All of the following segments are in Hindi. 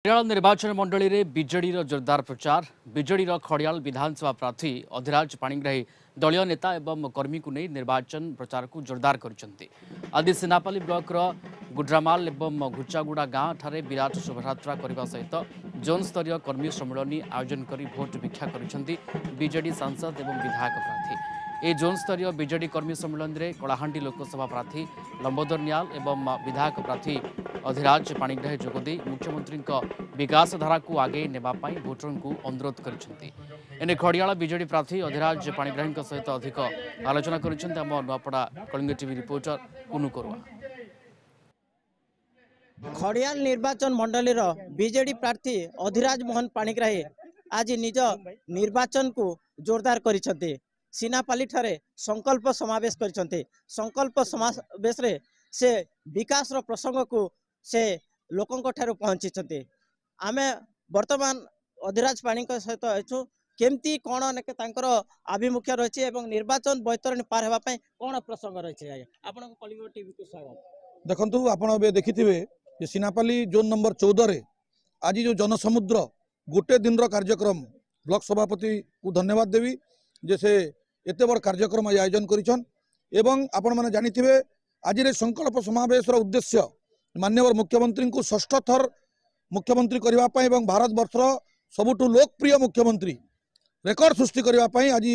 खड़ियाल निर्वाचन मंडली में बीजेडी जोरदार प्रचार। बीजेडी खड़ियाल विधानसभा प्रार्थी अधिराज पाणिग्राही दलीय नेता एवं कर्मी को नहीं निर्वाचन प्रचार को जोरदार कर आदि सेनापाली ब्लॉक गुड्रामाल एवं घुचागुड़ा गांव ठारे विराट शोभायात्रा करने सहित जोन स्तरीय कर्मी सम्मेलन आयोजन कर भोट भिक्षा कर बीजेडी सांसद एवं विधायक प्रार्थी। ए जोन स्तरीय बीजेडी कर्मी सम्मेलन में कलाहांडी लोकसभा प्रार्थी लंबोदर न्याल एवं विधायक प्रार्थी अधिराज पाणिग्राही जोगदे मुख्यमंत्री विकास धारा को आगे नेबापाई भोटर को अनुरोध कर खड़ियाल बीजेडी प्रार्थी अधिराज पाणिग्राही सहित अधिक आलोचना कर नुआपड़ा कलिंग टीवी रिपोर्टर कुनु करुआ। खड़ियाल निर्वाचन मंडली बीजेडी प्रार्थी अधिराज मोहन पाणिग्राही आज निज निर्वाचन को जोरदार कर सीनापाली ठारे संकल्प समावेश करछन्ते। संकल्प समावेश रे से विकास रो प्रसंग को से लोकंक ठारे पहुंची। आमे वर्तमान अधिराज पाणी सहित अछु केमती कोन नेके तांकर आभिमुख्य रहिछि एवं निर्वाचन बैतरणी पार हेबा पय कोन प्रसंग रहिछि। आपन को कलिंग टीवी को स्वागत। देखंतु आपण बे देखिथिबे जे सीनापाली जोन नंबर 14 रे आज जो जनसमुद्र गोटे दिन रो कार्यक्रम ब्लॉक सभापति को धन्यवाद देवी जे से एते बड़ कार्यक्रम आयोजन करिछन। एवं आपण माने जानिथिबे आज रे संकल्प समावेश रो उद्देश्य माननीय मुख्यमंत्री को षष्ठ थर मुख्यमंत्री करबा पय एवं भारत वर्षर सबुठु लोकप्रिय मुख्यमंत्री रेकर्ड सृष्टि करबा पय आज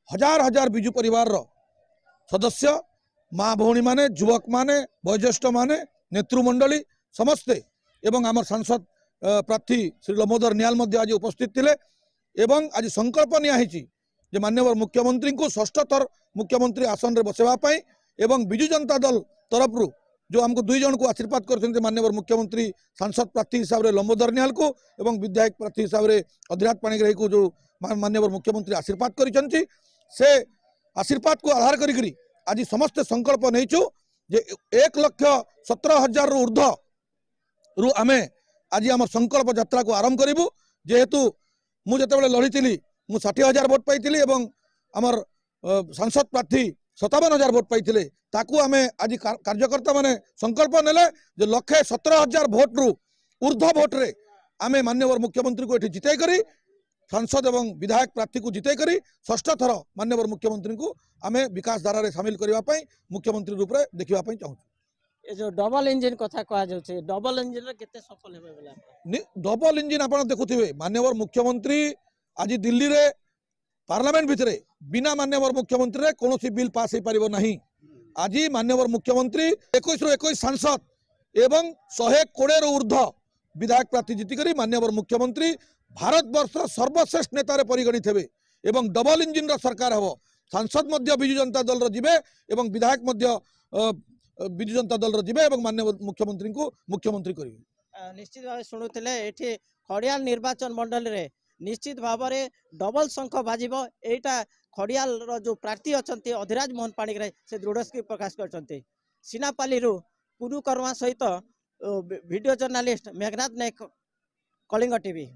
हजार हजार बिजु परिवार रो सदस्य माँ भौणी माने युवक माने वयोज्येष्ठ माने नेतृमंडली समस्ते एवं आम सांसद प्रार्थी श्री लंबोदर न्याल मध्य आज उपस्थित थिले। एवं आज संकल्प निया जे माननीय मुख्यमंत्री को षष्ठ थर मुख्यमंत्री आसन रे बसेवाई एवं बिजु जनता दल तरफ जो हमको दुई जन को आशीर्वाद कर माननीय मुख्यमंत्री सांसद प्रार्थी हिसाब से लंबोदर न्याल को एवं विधायक प्रार्थी हिसाब से अधिराज पाणिग्राही को जो माननीय मुख्यमंत्री आशीर्वाद कर से आशीर्वाद को आधार करी आज समस्त संकल्प नहींचु जे 1,17,000 रु ऊर्ध्व रु आमे आज आम संकल्प यात्रा को आरंभ करूँ। जेहेतु मुझे लड़ी मु 60,000 भोट पाई एवं आमर सांसद प्रार्थी 57,000 भोट पाई ताकू आमे आज कार्यकर्ता माने संकल्प नेले जे 1,17,000 भोट रु ऊर्ध्व भोट रे आमे माननीय मुख्यमंत्री को एठी जिताई करी सांसद एवं विधायक प्रार्थी को जिताई करी षष्ठ थर माननीय मुख्यमंत्री को आमे विकास धारा रे शामिल करबा पई मुख्यमंत्री रूप रे देखिबा पई चाहू। ए जो डबल इंजन कथा कहा जाउछे डबल इंजन रे केते सफल हेबे बोला डबल इंजन आपण देखुथिबे माननीय मुख्यमंत्री आज दिल्ली रे पार्लियामेंट भितर बिना माननीय मुख्यमंत्री रे कोनोसी बिल पास हो पारिबो नहीं। आज माननीय मुख्यमंत्री 21 रु 21 सांसद एवं 120 रु ऊर्ध्व विधायक प्रार्थी जीतिक माननीय मुख्यमंत्री भारत वर्ष सर्वश्रेष्ठ नेता परिगणित हेबे एवं डबल इंजिन रो सरकार हबो। सांसद मध्य बिजु जनता दल रो जिबे एवं विधायक मध्य बिजु जनता दल रो जिबे एवं माननीय मुख्यमंत्री को मुख्यमंत्री करिवे। निश्चित भाव शुणुथिले एठी खड़ियाल निर्वाचन मंडल रे निश्चित भाव में डबल शंख बाजिबो। एटा खड़ियाल रो जो प्रार्थी अछंती अधिराज मोहन पाणिग्राही से दृढ़ प्रकाश करछंती। सीनापाली रु कुनु कर्मा सहित वीडियो जर्नलिस्ट मेघनाथ नायक कलिंग टीवी।